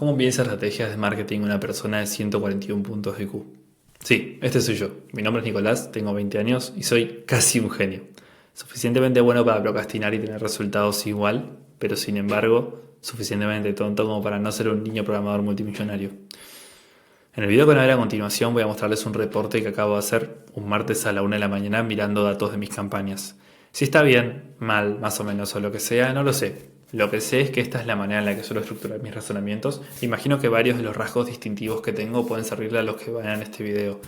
¿Cómo piensa estrategias de marketing una persona de 141 puntos de IQ? Sí, este soy yo. Mi nombre es Nicolás, tengo 20 años y soy casi un genio. Suficientemente bueno para procrastinar y tener resultados igual, pero sin embargo, suficientemente tonto como para no ser un niño programador multimillonario. En el video que van a ver a continuación voy a mostrarles un reporte que acabo de hacer un martes a la 1 de la mañana mirando datos de mis campañas. Si está bien, mal, más o menos o lo que sea, no lo sé. Lo que sé es que esta es la manera en la que suelo estructurar mis razonamientos. Imagino que varios de los rasgos distintivos que tengo pueden servirle a los que vean este video.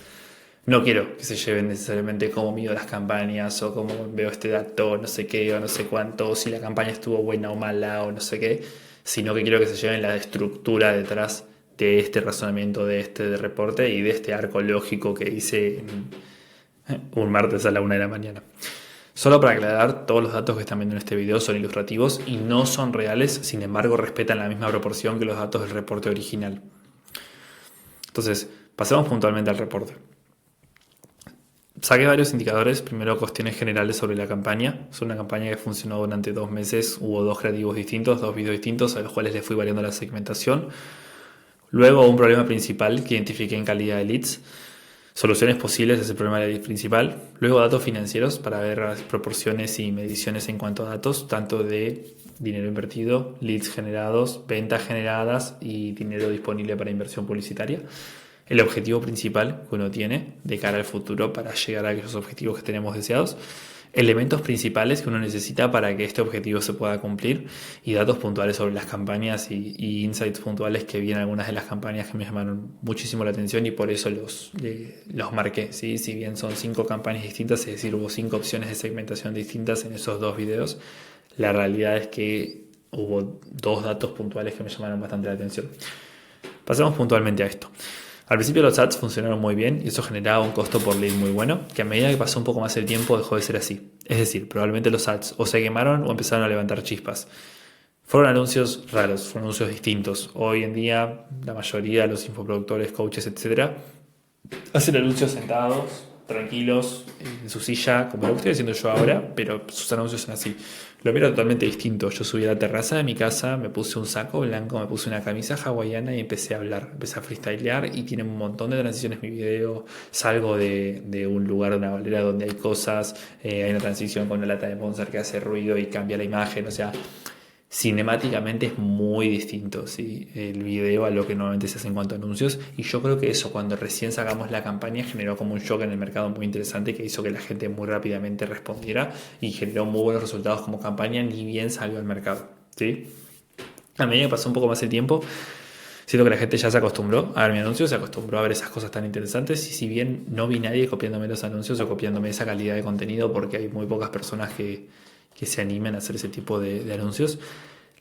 No quiero que se lleven necesariamente cómo mido las campañas o cómo veo este dato, no sé qué o no sé cuánto, o si la campaña estuvo buena o mala o no sé qué, sino que quiero que se lleven la estructura detrás de este razonamiento, de este reporte y de este arco lógico que hice un martes a la 1 de la mañana. Solo para aclarar, todos los datos que están viendo en este video son ilustrativos y no son reales, sin embargo respetan la misma proporción que los datos del reporte original. Entonces, pasemos puntualmente al reporte. Saqué varios indicadores, primero cuestiones generales sobre la campaña. Es una campaña que funcionó durante 2 meses, hubo 2 creativos distintos, 2 videos distintos, a los cuales le fui variando la segmentación. Luego un problema principal que identifiqué en calidad de leads. Soluciones posibles a ese problema principal. Luego datos financieros para ver las proporciones y mediciones en cuanto a datos, tanto de dinero invertido, leads generados, ventas generadas y dinero disponible para inversión publicitaria. El objetivo principal que uno tiene de cara al futuro para llegar a aquellos objetivos que tenemos deseados. Elementos principales que uno necesita para que este objetivo se pueda cumplir y datos puntuales sobre las campañas y insights puntuales que vi en algunas de las campañas que me llamaron muchísimo la atención y por eso los marqué, ¿sí? Si bien son 5 campañas distintas, es decir, hubo 5 opciones de segmentación distintas en esos 2 videos, la realidad es que hubo 2 datos puntuales que me llamaron bastante la atención. Pasemos puntualmente a esto. Al principio los ads funcionaron muy bien y eso generaba un costo por lead muy bueno, que a medida que pasó un poco más el tiempo dejó de ser así. Es decir, probablemente los ads o se quemaron o empezaron a levantar chispas. Fueron anuncios raros, fueron anuncios distintos. Hoy en día la mayoría de los infoproductores, coaches, etcétera, hacen anuncios sentados, tranquilos, en su silla, como lo que estoy haciendo yo ahora, pero sus anuncios son así. Lo mío era totalmente distinto. Yo subí a la terraza de mi casa, me puse un saco blanco, me puse una camisa hawaiana y empecé a hablar. Empecé a freestylear y tiene un montón de transiciones mi video. Salgo de un lugar, de una valera donde hay cosas, hay una transición con una lata de Monster que hace ruido y cambia la imagen, o sea, cinemáticamente es muy distinto, ¿sí? El video a lo que normalmente se hace en cuanto a anuncios, y yo creo que eso cuando recién sacamos la campaña generó como un shock en el mercado muy interesante que hizo que la gente muy rápidamente respondiera y generó muy buenos resultados como campaña ni bien salió al mercado, ¿sí? A medida que pasó un poco más el tiempo, siento que la gente ya se acostumbró a ver mi anuncio, se acostumbró a ver esas cosas tan interesantes y si bien no vi nadie copiándome los anuncios o copiándome esa calidad de contenido porque hay muy pocas personas que se animen a hacer ese tipo de anuncios,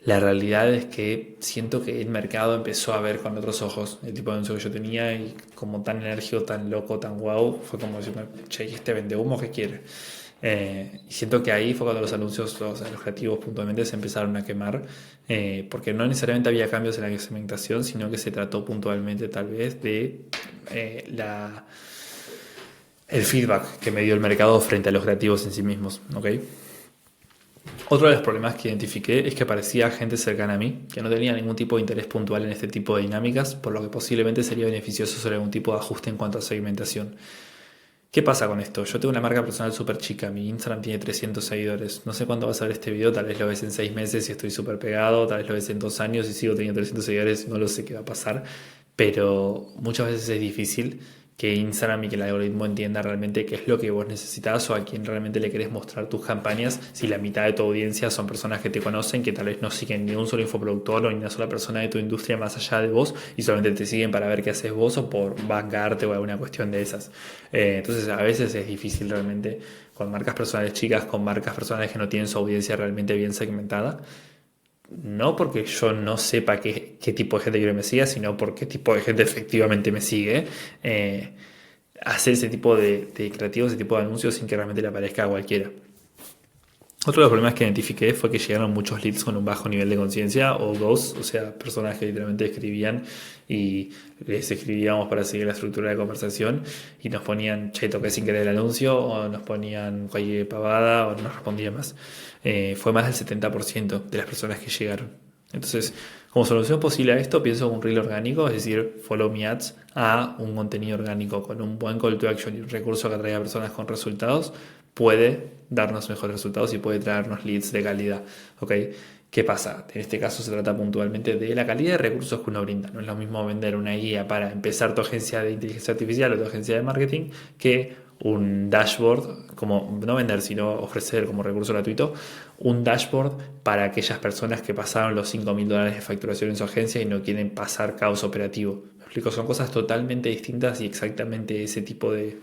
la realidad es que siento que el mercado empezó a ver con otros ojos el tipo de anuncio que yo tenía y como tan enérgico, tan loco, tan guau, fue como decirme, che, ¿y este vende humo qué quiere? Y siento que ahí fue cuando los anuncios, los creativos puntualmente se empezaron a quemar, porque no necesariamente había cambios en la segmentación, sino que se trató puntualmente tal vez de el feedback que me dio el mercado frente a los creativos en sí mismos, ¿ok? Otro de los problemas que identifiqué es que aparecía gente cercana a mí que no tenía ningún tipo de interés puntual en este tipo de dinámicas, por lo que posiblemente sería beneficioso hacer algún tipo de ajuste en cuanto a segmentación. ¿Qué pasa con esto? Yo tengo una marca personal súper chica, mi Instagram tiene 300 seguidores. No sé cuándo vas a ver este video, tal vez lo ves en 6 meses y estoy súper pegado, tal vez lo ves en 2 años y sigo teniendo 300 seguidores, no lo sé qué va a pasar, pero muchas veces es difícil que Instagram y que el algoritmo entienda realmente qué es lo que vos necesitas o a quién realmente le querés mostrar tus campañas si la mitad de tu audiencia son personas que te conocen, que tal vez no siguen ni un solo infoproductor o ni una sola persona de tu industria más allá de vos y solamente te siguen para ver qué haces vos o por bancarte o alguna cuestión de esas. Entonces a veces es difícil realmente con marcas personales chicas, con marcas personales que no tienen su audiencia realmente bien segmentada. No porque yo no sepa qué tipo de gente quiero que me siga, sino por qué tipo de gente efectivamente me sigue. Hacer ese tipo de creativos, ese tipo de anuncios sin que realmente le aparezca a cualquiera. Otro de los problemas que identifiqué fue que llegaron muchos leads con un bajo nivel de conciencia o ghosts, o sea, personas que literalmente escribían y les escribíamos para seguir la estructura de conversación y nos ponían, che, toqué sin querer el anuncio, o nos ponían cualquier pavada o no respondía más. Fue más del 70% de las personas que llegaron. Entonces, como solución posible a esto, pienso en un reel orgánico, es decir, follow me ads, a un contenido orgánico con un buen call to action y un recurso que atraiga a personas con resultados, puede darnos mejores resultados y puede traernos leads de calidad. ¿Ok? ¿Qué pasa? En este caso se trata puntualmente de la calidad de recursos que uno brinda. No es lo mismo vender una guía para empezar tu agencia de inteligencia artificial o tu agencia de marketing que un dashboard, como no vender, sino ofrecer como recurso gratuito, un dashboard para aquellas personas que pasaron los $5.000 de facturación en su agencia y no quieren pasar caos operativo. ¿Me explico? Son cosas totalmente distintas y exactamente ese tipo de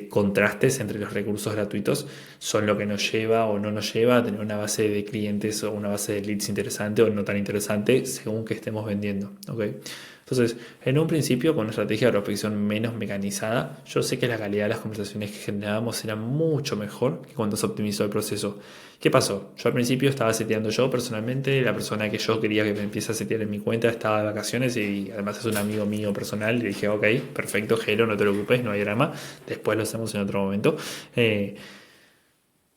contrastes entre los recursos gratuitos son lo que nos lleva o no nos lleva a tener una base de clientes o una base de leads interesante o no tan interesante según que estemos vendiendo. ¿Okay? Entonces, en un principio, con una estrategia de prospección menos mecanizada, yo sé que la calidad de las conversaciones que generábamos era mucho mejor que cuando se optimizó el proceso. ¿Qué pasó? Yo al principio estaba seteando yo personalmente, la persona que yo quería que me empiece a setear en mi cuenta estaba de vacaciones y además es un amigo mío personal. Le dije, ok, perfecto, Jero, no te preocupes, no hay drama, después lo hacemos en otro momento.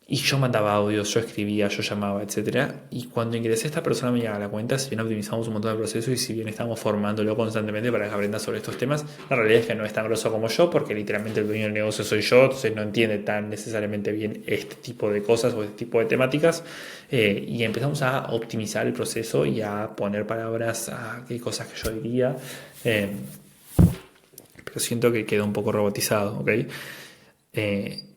Y yo mandaba audios, yo escribía, yo llamaba, etcétera. Y cuando ingresé, esta persona me llegaba a la cuenta. Si bien optimizamos un montón de procesos y si bien estamos formándolo constantemente para que aprenda sobre estos temas, la realidad es que no es tan grosso como yo, porque literalmente el dueño del negocio soy yo, entonces no entiende tan necesariamente bien este tipo de cosas o este tipo de temáticas. Y empezamos a optimizar el proceso y a poner palabras a qué cosas que yo diría. Pero siento que quedó un poco robotizado, ¿ok?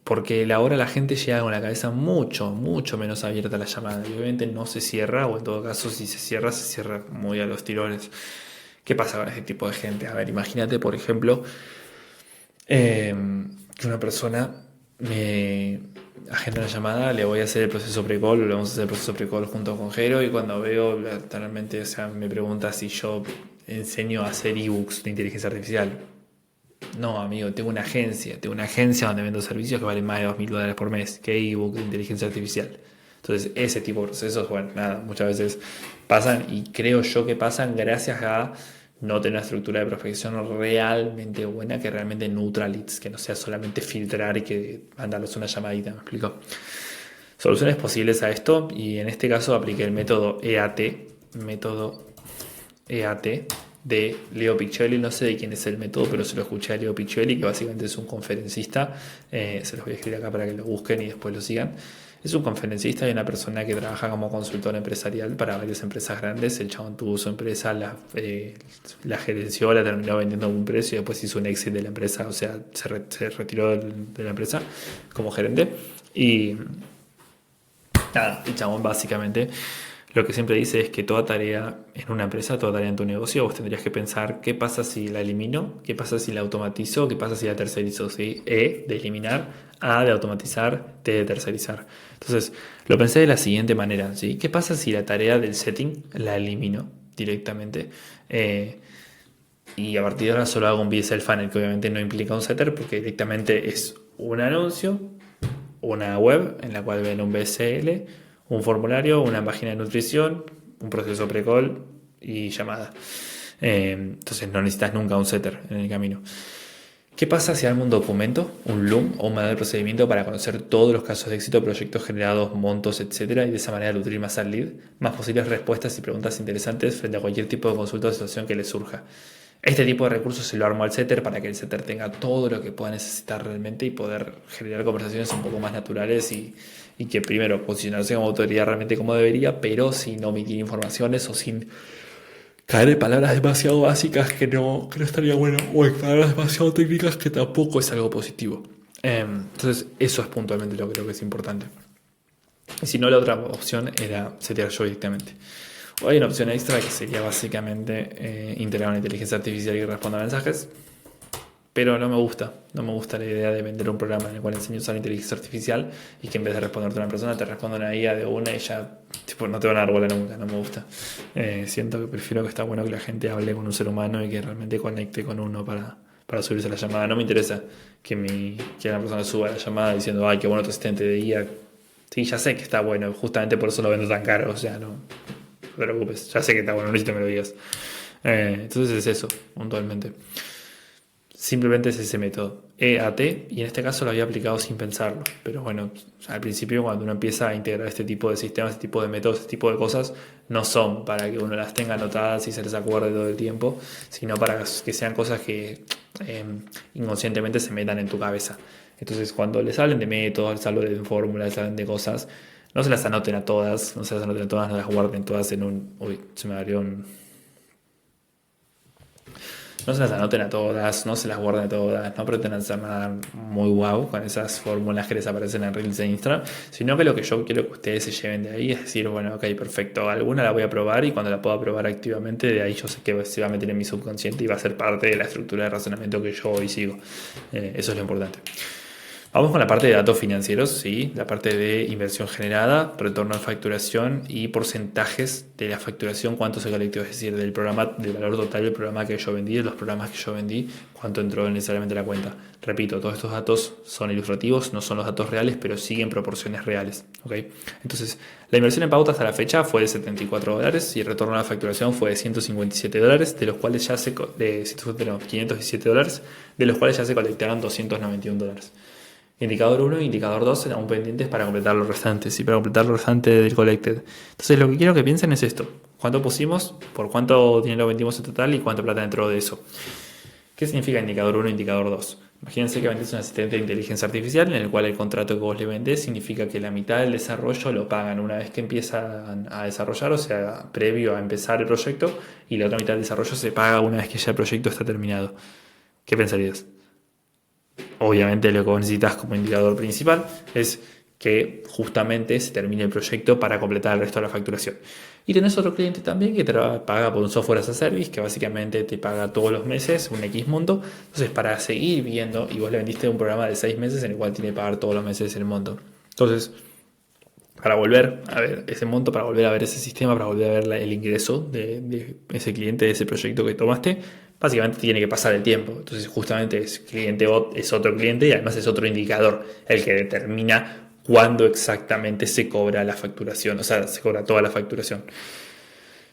Porque ahora la gente llega con la cabeza mucho menos abierta a la llamada y obviamente no se cierra, o en todo caso si se cierra muy a los tirones. ¿Qué pasa con este tipo de gente? A ver, imagínate por ejemplo que una persona me agenda una llamada, le voy a hacer el proceso pre-call, le vamos a hacer el proceso pre-call junto con Jero y cuando veo literalmente, o sea, me pregunta si yo enseño a hacer ebooks de inteligencia artificial. No, amigo, tengo una agencia donde vendo servicios que valen más de $2.000 por mes, que ebook de inteligencia artificial. Entonces, ese tipo de procesos, bueno, nada, muchas veces pasan y creo yo que pasan gracias a no tener una estructura de prospección realmente buena, que realmente nutra leads, que no sea solamente filtrar y que mandarles una llamadita, ¿me explico? Soluciones posibles a esto, y en este caso apliqué el método EAT de Leo Piccioli. No sé de quién es el método, pero se lo escuché a Leo Piccioli, que básicamente es un conferencista. Se los voy a escribir acá para que lo busquen y después lo sigan. Es un conferencista y una persona que trabaja como consultor empresarial para varias empresas grandes. El chabón tuvo su empresa, la gerenció, la terminó vendiendo a un precio y después hizo un exit de la empresa, o sea, se retiró de la empresa como gerente. Y nada, el chabón básicamente lo que siempre dice es que toda tarea en una empresa, toda tarea en tu negocio, vos tendrías que pensar qué pasa si la elimino, qué pasa si la automatizo, qué pasa si la tercerizo, ¿sí? E de eliminar, A de automatizar, T de tercerizar. Entonces, lo pensé de la siguiente manera, ¿sí? ¿Qué pasa si la tarea del setting la elimino directamente? Y a partir de ahora solo hago un VSL funnel, que obviamente no implica un setter, porque directamente es un anuncio, una web en la cual ven un BSL, un formulario, una página de nutrición, un proceso pre-call y llamada. Entonces no necesitas nunca un setter en el camino. ¿Qué pasa si armo un documento, un LUM o un manual de procedimiento para conocer todos los casos de éxito, proyectos generados, montos, etcétera, y de esa manera nutrir más al lead, más posibles respuestas y preguntas interesantes frente a cualquier tipo de consulta o situación que le surja? Este tipo de recursos se lo armo al setter para que el setter tenga todo lo que pueda necesitar realmente y poder generar conversaciones un poco más naturales y que primero posicionarse como autoridad realmente como debería, pero sin omitir informaciones o sin caer en palabras demasiado básicas que no estaría bueno, o en palabras demasiado técnicas que tampoco es algo positivo. Entonces eso es puntualmente lo que creo que es importante. Y si no, la otra opción era setear yo directamente. O hay una opción extra que sería básicamente integrar una inteligencia artificial que responda a mensajes, pero no me gusta la idea de vender un programa en el cual enseño a usar inteligencia artificial y que en vez de responderte a una persona te responda una IA de una y ya tipo, no te van a dar bola nunca. No me gusta. Siento que prefiero que está bueno que la gente hable con un ser humano y que realmente conecte con uno para subirse a la llamada. No me interesa que una persona suba a la llamada diciendo ay, qué bueno tu asistente de IA. Sí, ya sé que está bueno, justamente por eso lo vendo tan caro, o sea, no te preocupes, ya sé que está bueno, no necesito que me lo digas. Entonces es eso, puntualmente. simplemente es ese método, EAT, y en este caso lo había aplicado sin pensarlo. Pero bueno, al principio cuando uno empieza a integrar este tipo de sistemas, este tipo de métodos, este tipo de cosas, no son para que uno las tenga anotadas y se les acuerde todo el tiempo, sino para que sean cosas que inconscientemente se metan en tu cabeza. Entonces cuando les hablen de métodos, les hablen de fórmulas, les hablen de cosas, no se las anoten a todas, no se las anoten a todas, no las guarden todas en un... Uy, se me abrió un... No se las anoten a todas, no se las guarden a todas, no pretendan hacer nada muy guau con esas fórmulas que les aparecen en Reels de Instagram, sino que lo que yo quiero que ustedes se lleven de ahí es decir, bueno, ok, perfecto, alguna la voy a probar y cuando la pueda probar activamente, de ahí yo sé que se va a meter en mi subconsciente y va a ser parte de la estructura de razonamiento que yo hoy sigo. Eso es lo importante. Vamos con la parte de datos financieros, sí, la parte de inversión generada, retorno de facturación y porcentajes de la facturación, cuánto se colectó, es decir, del programa, del valor total del programa que yo vendí, de los programas que yo vendí, cuánto entró necesariamente a la cuenta. Repito, todos estos datos son ilustrativos, no son los datos reales, pero siguen proporciones reales. ¿Okay? Entonces, la inversión en pauta hasta la fecha fue de $74 y el retorno a la facturación fue de $157, de los cuales ya se $517, de los cuales ya se colectaron $291. Indicador 1 e indicador 2 aún pendientes para completar los restantes y para completar los restantes del collected. Entonces lo que quiero que piensen es esto. ¿Cuánto pusimos? ¿Por cuánto dinero vendimos en total? ¿Y cuánta plata entró de eso? ¿Qué significa indicador 1 e indicador 2? Imagínense que vendés un asistente de inteligencia artificial en el cual el contrato que vos le vendés significa que la mitad del desarrollo lo pagan una vez que empiezan a desarrollar, o sea, previo a empezar el proyecto, y la otra mitad del desarrollo se paga una vez que ya el proyecto está terminado. ¿Qué pensarías? Obviamente lo que vos necesitas como indicador principal es que justamente se termine el proyecto para completar el resto de la facturación. Y tenés otro cliente también que te paga por un software as a service, que básicamente te paga todos los meses un X monto. Entonces, para seguir viendo, y vos le vendiste un programa de 6 meses en el cual tiene que pagar todos los meses el monto. Entonces, para volver a ver ese monto, para volver a ver ese sistema, para volver a ver el ingreso de ese cliente, de ese proyecto que tomaste, básicamente tiene que pasar el tiempo. Entonces justamente es cliente bot, es otro cliente y además es otro indicador el que determina cuándo exactamente se cobra la facturación, o sea, se cobra toda la facturación.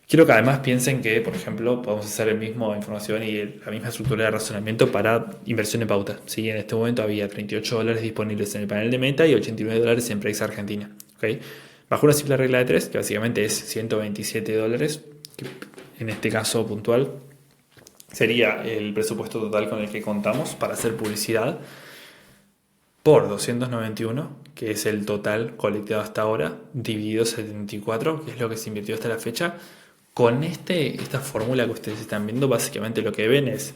Quiero que además piensen que, por ejemplo, podemos hacer la misma información y la misma estructura de razonamiento para inversión en pauta. ¿Sí? En este momento había $38 disponibles en el panel de Meta y $89 en Prex Argentina. ¿Okay? Bajo una simple regla de 3, que básicamente es $127, que en este caso puntual sería el presupuesto total con el que contamos para hacer publicidad, por 291, que es el total colectado hasta ahora, dividido 74, que es lo que se invirtió hasta la fecha. Con esta fórmula que ustedes están viendo, básicamente lo que ven es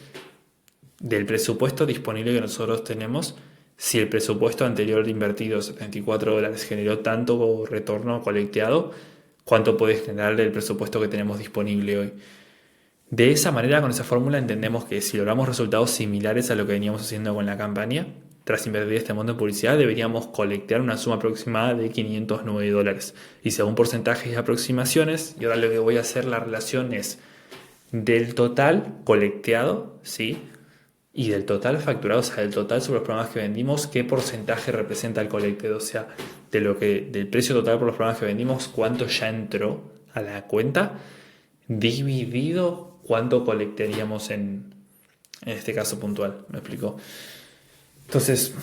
del presupuesto disponible que nosotros tenemos, si el presupuesto anterior invertido, $74, generó tanto retorno colecteado, cuánto puede generar el presupuesto que tenemos disponible hoy. De esa manera, con esa fórmula, entendemos que si logramos resultados similares a lo que veníamos haciendo con la campaña, tras invertir este monto en publicidad, deberíamos colectar una suma aproximada de $509. Y según porcentajes y aproximaciones, y ahora lo que voy a hacer, la relación es del total colecteado, ¿sí? Y del total facturado, o sea, del total sobre los programas que vendimos, qué porcentaje representa el collected, o sea, del precio total por los programas que vendimos, cuánto ya entró a la cuenta, dividido cuánto colectaríamos en este caso puntual. ¿Me explico? Entonces,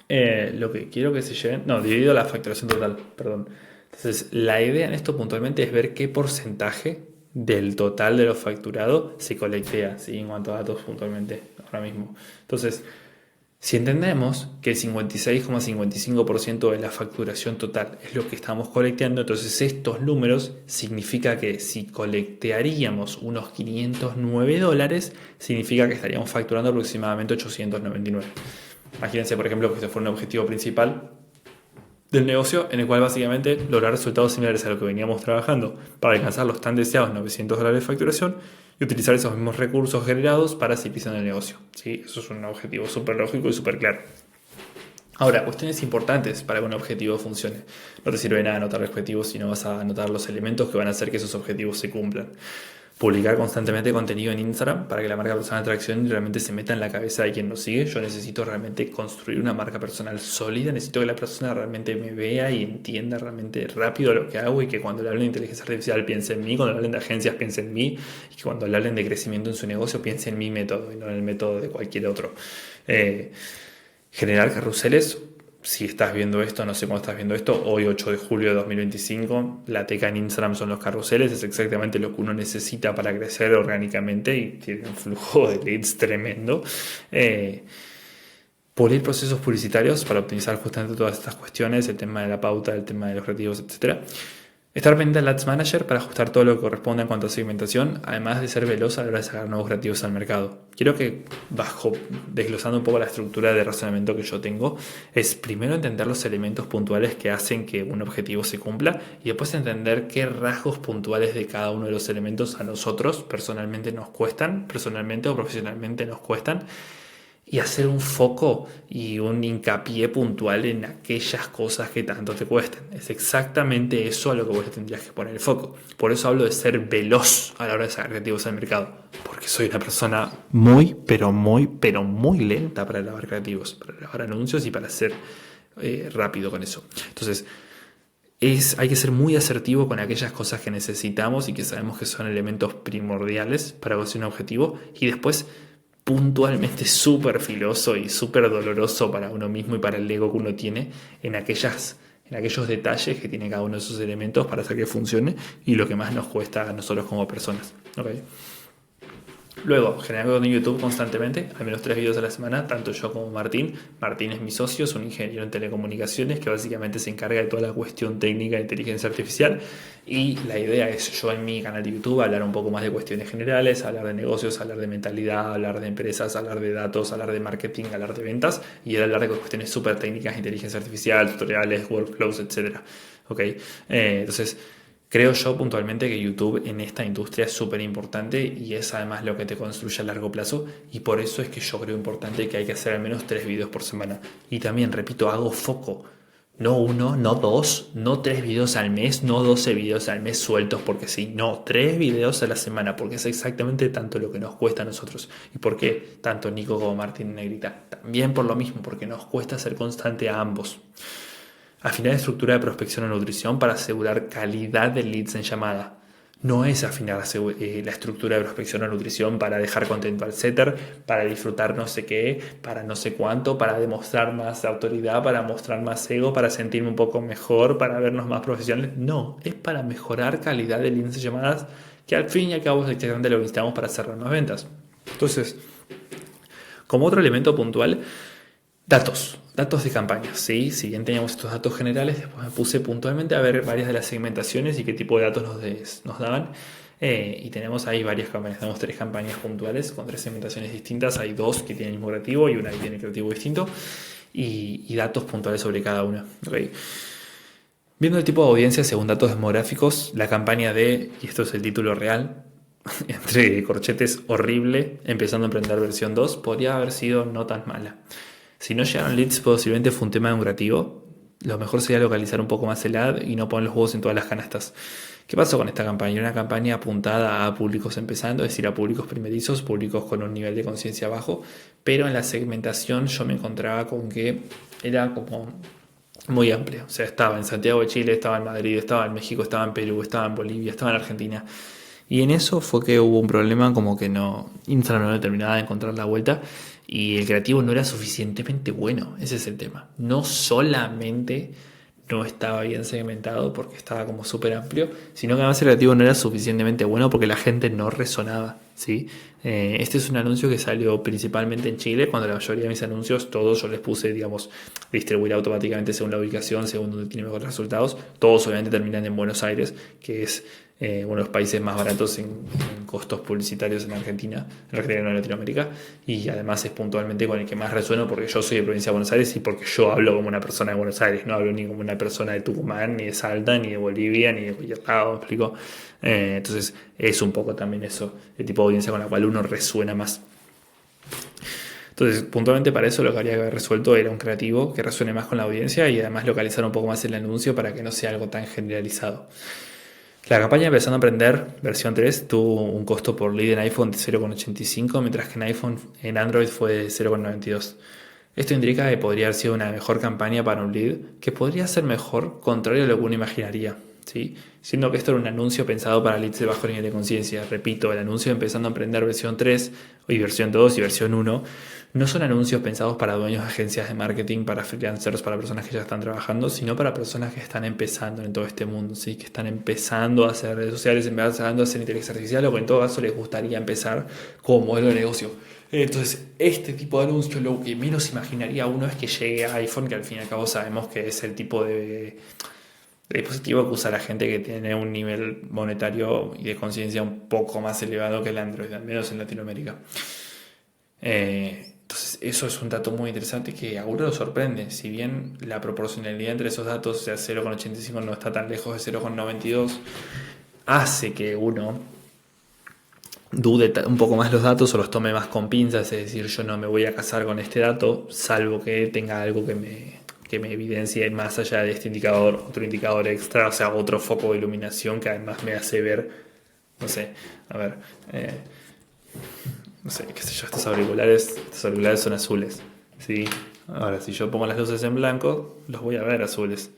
lo que quiero que se lleven... No, dividido la facturación total, perdón. Entonces, la idea en esto puntualmente es ver qué porcentaje del total de lo facturado se colectea, ¿sí? En cuanto a datos puntualmente, ahora mismo. Entonces, si entendemos que el 56,55% de la facturación total es lo que estamos colecteando, entonces estos números significa que si colectearíamos unos $509, significa que estaríamos facturando aproximadamente 899. Imagínense, por ejemplo, que este fuera un objetivo principal del negocio, en el cual básicamente lograr resultados similares a lo que veníamos trabajando para alcanzar los tan deseados $900 de facturación y utilizar esos mismos recursos generados para seguir pisando el negocio. ¿Sí? Eso es un objetivo súper lógico y súper claro. Ahora, cuestiones importantes para que un objetivo funcione. No te sirve nada anotar objetivos si no vas a anotar los elementos que van a hacer que esos objetivos se cumplan. Publicar constantemente contenido en Instagram para que la marca personal de atracción realmente se meta en la cabeza de quien nos sigue. Yo necesito realmente construir una marca personal sólida, necesito que la persona realmente me vea y entienda realmente rápido lo que hago, y que cuando le hablen de inteligencia artificial piense en mí, cuando le hablen de agencias piense en mí, y que cuando le hablen de crecimiento en su negocio piense en mi método y no en el método de cualquier otro. Generar carruseles. Si estás viendo esto, no sé cómo estás viendo esto, hoy 8 de julio de 2025, la teca en Instagram son los carruseles, es exactamente lo que uno necesita para crecer orgánicamente y tiene un flujo de leads tremendo. Pulir procesos publicitarios para optimizar justamente todas estas cuestiones, el tema de la pauta, el tema de los creativos, etc. Estar pendiente del Ads Manager para ajustar todo lo que corresponde en cuanto a segmentación, además de ser veloz a la hora de sacar nuevos creativos al mercado. Quiero que, desglosando un poco la estructura de razonamiento que yo tengo, es primero entender los elementos puntuales que hacen que un objetivo se cumpla, y después entender qué rasgos puntuales de cada uno de los elementos a nosotros personalmente nos cuestan, personalmente o profesionalmente nos cuestan, y hacer un foco y un hincapié puntual en aquellas cosas que tanto te cuestan. Es exactamente eso a lo que vos tendrías que poner el foco. Por eso hablo de ser veloz a la hora de sacar creativos al mercado. Porque soy una persona muy lenta para elaborar creativos, para elaborar anuncios y para ser rápido con eso. Entonces, hay que ser muy asertivo con aquellas cosas que necesitamos y que sabemos que son elementos primordiales para conseguir un objetivo, y después puntualmente súper filoso y súper doloroso para uno mismo y para el ego que uno tiene en aquellos detalles que tiene cada uno de esos elementos para hacer que funcione, y lo que más nos cuesta a nosotros como personas. ¿Okay? Luego, generar contenido en YouTube constantemente, al menos 3 videos a la semana, tanto yo como Martín. Martín es mi socio, es un ingeniero en telecomunicaciones que básicamente se encarga de toda la cuestión técnica de inteligencia artificial, y la idea es yo en mi canal de YouTube hablar un poco más de cuestiones generales, hablar de negocios, hablar de mentalidad, hablar de empresas, hablar de datos, hablar de marketing, hablar de ventas, y hablar de cuestiones súper técnicas de inteligencia artificial, tutoriales, workflows, etc. ¿Okay? Entonces, creo yo puntualmente que YouTube en esta industria es súper importante, y es además lo que te construye a largo plazo, y por eso es que yo creo importante que hay que hacer al menos 3 videos por semana. Y también, repito, hago foco. No 1, no 2, no 3 videos al mes, no 12 videos al mes sueltos porque sí. No, 3 videos a la semana, porque es exactamente tanto lo que nos cuesta a nosotros. ¿Y por qué tanto Nico como Martín Negrita? También por lo mismo, porque nos cuesta ser constante a ambos. Afinar estructura de prospección o nutrición para asegurar calidad de leads en llamada. No es afinar la estructura de prospección o nutrición para dejar contento al setter, para disfrutar no sé qué, para no sé cuánto, para demostrar más autoridad, para mostrar más ego, para sentirme un poco mejor, para vernos más profesionales. No, es para mejorar calidad de leads en llamadas, que al fin y al cabo es exactamente lo que necesitamos para cerrar las ventas. Entonces, como otro elemento puntual, datos de campañas, ¿sí? Si bien teníamos estos datos generales, después me puse puntualmente a ver varias de las segmentaciones y qué tipo de datos nos daban. Y tenemos ahí varias campañas, tenemos 3 campañas puntuales con 3 segmentaciones distintas. Hay 2 que tienen el mismo creativo y una que tiene creativo distinto, y datos puntuales sobre cada una. ¿Okay? Viendo el tipo de audiencia según datos demográficos, la campaña y esto es el título real, entre corchetes horrible, empezando a emprender versión 2, podría haber sido no tan mala. Si no llegaron leads, posiblemente fue un tema de un creativo. Lo mejor sería localizar un poco más el ad y no poner los huevos en todas las canastas. ¿Qué pasó con esta campaña? Era una campaña apuntada a públicos empezando, es decir, a públicos primerizos, públicos con un nivel de conciencia bajo, pero en la segmentación yo me encontraba con que era como muy amplia. O sea, estaba en Santiago de Chile, estaba en Madrid, estaba en México, estaba en Perú, estaba en Bolivia, estaba en Argentina. Y en eso fue que hubo un problema, como que Instagram no terminaba de encontrar la vuelta, y el creativo no era suficientemente bueno. Ese es el tema. No solamente no estaba bien segmentado porque estaba como súper amplio, sino que además el creativo no era suficientemente bueno porque la gente no resonaba, ¿sí? Este es un anuncio que salió principalmente en Chile, cuando la mayoría de mis anuncios, todos yo les puse, digamos, distribuir automáticamente según la ubicación, según donde tiene mejores resultados. Todos obviamente terminan en Buenos Aires, que es uno de los países más baratos en costos publicitarios en Argentina no en Latinoamérica, y además es puntualmente con el que más resueno porque yo soy de provincia de Buenos Aires y porque yo hablo como una persona de Buenos Aires, no hablo ni como una persona de Tucumán, ni de Salta, ni de Bolivia, ni de cualquier lado, ¿me explico? Entonces es un poco también eso, el tipo de audiencia con la cual uno resuena más. Entonces, puntualmente para eso lo que habría que haber resuelto era un creativo que resuene más con la audiencia, y además localizar un poco más el anuncio para que no sea algo tan generalizado. La campaña Empezando a Aprender, versión 3, tuvo un costo por lead en iPhone de 0,85, mientras que en Android fue de 0,92. Esto indica que podría haber sido una mejor campaña para un lead, que podría ser mejor, contrario a lo que uno imaginaría, ¿sí? Siendo que esto era un anuncio pensado para leads de bajo nivel de conciencia. Repito, el anuncio de Empezando a Aprender versión 3, y versión 2 y versión 1, no son anuncios pensados para dueños de agencias de marketing, para freelancers, para personas que ya están trabajando, sino para personas que están empezando en todo este mundo, ¿sí? Que están empezando a hacer redes sociales, empezando a hacer inteligencia artificial, o que en todo caso les gustaría empezar como modelo de negocio. Entonces, este tipo de anuncio, lo que menos imaginaría uno es que llegue a iPhone, que al fin y al cabo sabemos que es el tipo de dispositivo que usa la gente que tiene un nivel monetario y de conciencia un poco más elevado que el Android, al menos en Latinoamérica. Entonces, eso es un dato muy interesante que a uno lo sorprende. Si bien la proporcionalidad entre esos datos, o sea, 0,85 no está tan lejos de 0,92, hace que uno dude un poco más los datos o los tome más con pinzas, es decir, yo no me voy a casar con este dato, salvo que tenga algo que me evidencie más allá de este indicador, otro indicador extra, o sea, otro foco de iluminación que además me hace ver, no sé, a ver, no sé, qué sé yo, estos auriculares son azules, ¿sí? Ahora, si yo pongo las luces en blanco, los voy a ver azules.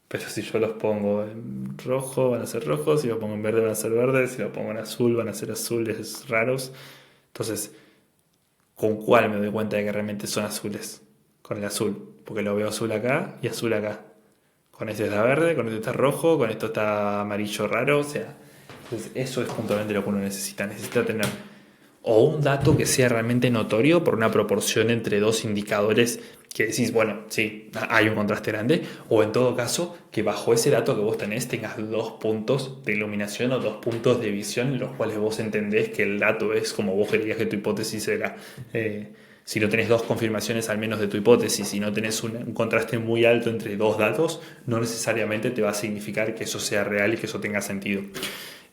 Pero si yo los pongo en rojo, van a ser rojos. Si los pongo en verde, van a ser verdes. Si los pongo en azul, van a ser azules raros. Entonces, ¿con cuál me doy cuenta de que realmente son azules? Con el azul. Porque lo veo azul acá y azul acá. Con este está verde, con este está rojo, con esto está amarillo raro. O sea, entonces eso es puntualmente lo que uno necesita. Necesita tener o un dato que sea realmente notorio por una proporción entre dos indicadores que decís, bueno, sí, hay un contraste grande, o en todo caso, que bajo ese dato que vos tenés tengas dos puntos de iluminación o dos puntos de visión en los cuales vos entendés que el dato es como vos querías que tu hipótesis era. Si no tenés dos confirmaciones al menos de tu hipótesis, si no tenés un contraste muy alto entre dos datos, no necesariamente te va a significar que eso sea real y que eso tenga sentido.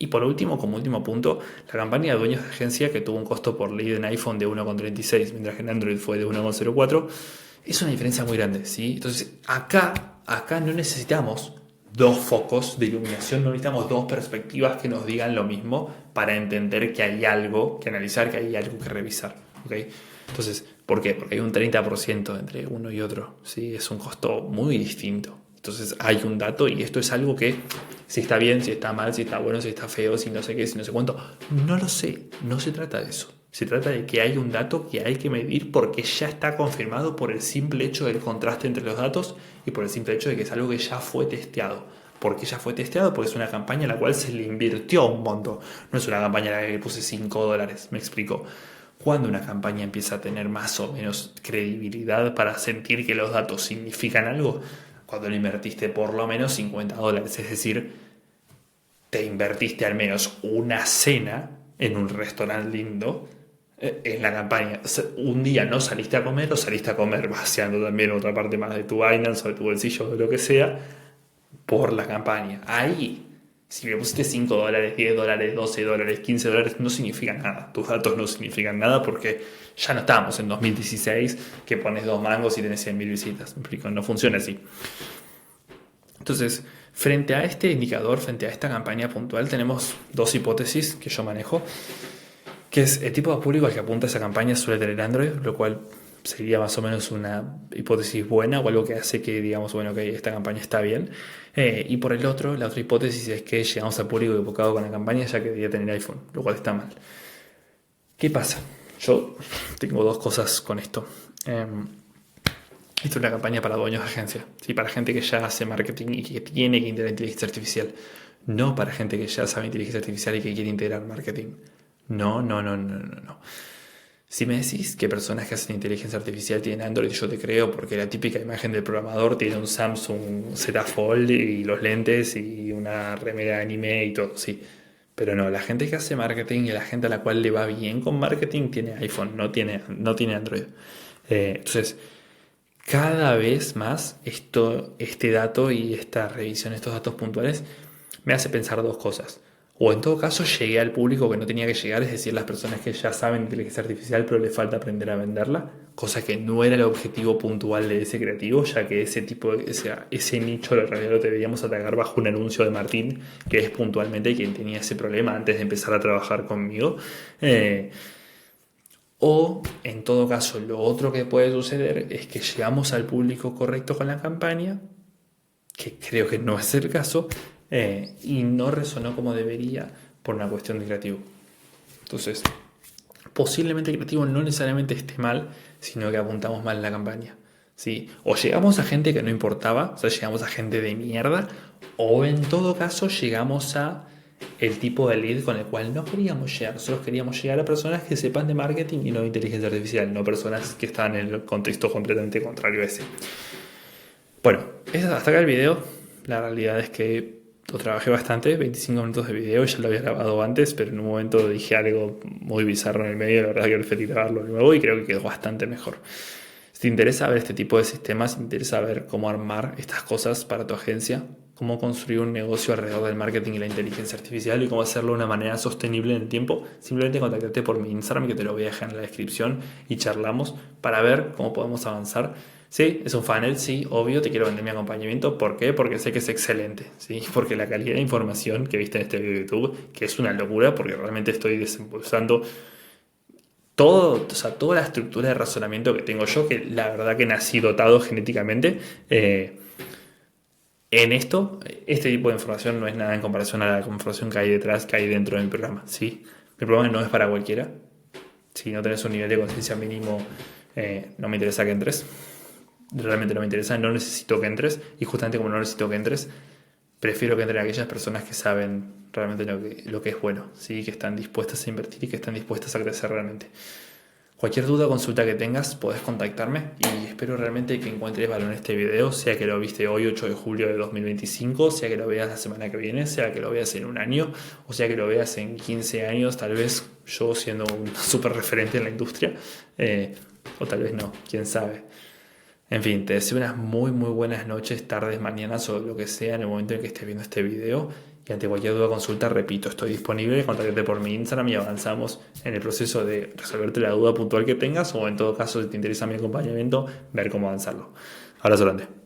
Y por último, como último punto, la campaña de dueños de agencia, que tuvo un costo por lead en iPhone de 1,36, mientras que en Android fue de 1,04, es una diferencia muy grande, ¿sí? Entonces, acá no necesitamos dos focos de iluminación, no necesitamos dos perspectivas que nos digan lo mismo para entender que hay algo que analizar, que hay algo que revisar, ¿ok? Entonces, ¿por qué? Porque hay un 30% entre uno y otro, ¿sí? Es un costo muy distinto. Entonces hay un dato y esto es algo que si está bien, si está mal, si está bueno, si está feo, si no sé qué, si no sé cuánto, no lo sé, no se trata de eso. Se trata de que hay un dato que hay que medir porque ya está confirmado por el simple hecho del contraste entre los datos y por el simple hecho de que es algo que ya fue testeado. ¿Por qué ya fue testeado? Porque es una campaña en la cual se le invirtió un monto. No es una campaña en la que le puse $5, me explico. Cuando una campaña empieza a tener más o menos credibilidad para sentir que los datos significan algo, cuando le invertiste por lo menos $50, es decir, te invertiste al menos una cena en un restaurante lindo en la campaña. Un día no saliste a comer o saliste a comer vaciando también otra parte más de tu Binance o de tu bolsillo o de lo que sea por la campaña. Ahí, si le pusiste $5, $10, $12, $15, no significa nada. Tus datos no significan nada porque ya no estamos en 2016 que pones 2 mangos y tenés 100.000 visitas. ¿Me explico? No funciona así. Entonces, frente a este indicador, frente a esta campaña puntual, tenemos dos hipótesis que yo manejo, que es el tipo de público al que apunta esa campaña suele tener Android, lo cual sería más o menos una hipótesis buena o algo que hace que digamos, bueno, que esta campaña está bien. Y por el otro, la otra hipótesis es que llegamos al público equivocado con la campaña ya que debería tener iPhone, lo cual está mal. ¿Qué pasa? Yo tengo dos cosas con esto. Esto es una campaña para dueños de agencia, ¿sí? Para gente que ya hace marketing y que tiene que integrar inteligencia artificial. No para gente que ya sabe inteligencia artificial y que quiere integrar marketing. No. Si me decís que personas que hacen inteligencia artificial tienen Android, yo te creo, porque la típica imagen del programador tiene un Samsung Z Fold y los lentes y una remera de anime y todo, sí. Pero no, la gente que hace marketing y la gente a la cual le va bien con marketing tiene iPhone, no tiene Android. Entonces, cada vez más este dato y esta revisión, estos datos puntuales, me hace pensar dos cosas. O en todo caso llegué al público que no tenía que llegar, es decir, las personas que ya saben inteligencia artificial pero les falta aprender a venderla, cosa que no era el objetivo puntual de ese creativo, ya que ese nicho en realidad lo deberíamos atacar bajo un anuncio de Martín, que es puntualmente quien tenía ese problema antes de empezar a trabajar conmigo. O, en todo caso, lo otro que puede suceder es que llegamos al público correcto con la campaña, que creo que no es el caso, y no resonó como debería por una cuestión de creativo. Entonces, posiblemente el creativo no necesariamente esté mal, sino que apuntamos mal en la campaña. ¿Sí? O llegamos a gente que no importaba, o sea, llegamos a gente de mierda, o en todo caso llegamos a el tipo de lead con el cual no queríamos llegar. Nosotros queríamos llegar a personas que sepan de marketing y no de inteligencia artificial, no personas que están en el contexto completamente contrario a ese. Bueno, hasta acá el video. La realidad es que lo trabajé bastante, 25 minutos de video, ya lo había grabado antes, pero en un momento dije algo muy bizarro en el medio, la verdad que preferí grabarlo de nuevo y creo que quedó bastante mejor. Si te interesa ver este tipo de sistemas, si te interesa ver cómo armar estas cosas para tu agencia, cómo construir un negocio alrededor del marketing y la inteligencia artificial y cómo hacerlo de una manera sostenible en el tiempo, simplemente contactate por mi Instagram, que te lo voy a dejar en la descripción, y charlamos para ver cómo podemos avanzar. Sí, es un funnel, sí, obvio, te quiero vender mi acompañamiento. ¿Por qué? Porque sé que es excelente, ¿sí? Porque la calidad de información que viste en este video de YouTube, que es una locura, porque realmente estoy desempolsando todo, o sea, toda la estructura de razonamiento que tengo yo, que la verdad que nací dotado genéticamente. En esto, este tipo de información no es nada en comparación a la información que hay detrás, que hay dentro de mi programa, ¿sí? Mi programa no es para cualquiera. Si no tenés un nivel de conciencia mínimo, no me interesa que entres. Realmente no me interesa, no necesito que entres. Y justamente como no necesito que entres, prefiero que entren aquellas personas que saben realmente lo que es bueno, ¿sí? Que están dispuestas a invertir y que están dispuestas a crecer realmente. Cualquier duda o consulta que tengas, podés contactarme y espero realmente que encuentres valor en este video, sea que lo viste hoy, 8 de julio de 2025, sea que lo veas la semana que viene, sea que lo veas en un año, o sea que lo veas en 15 años, tal vez yo siendo un súper referente en la industria, o tal vez no, quién sabe. En fin, te deseo unas muy muy buenas noches, tardes, mañanas o lo que sea en el momento en que estés viendo este video. Y ante cualquier duda o consulta, repito, estoy disponible, contáctate por mi Instagram y avanzamos en el proceso de resolverte la duda puntual que tengas o en todo caso, si te interesa mi acompañamiento, ver cómo avanzarlo. Abrazo grande.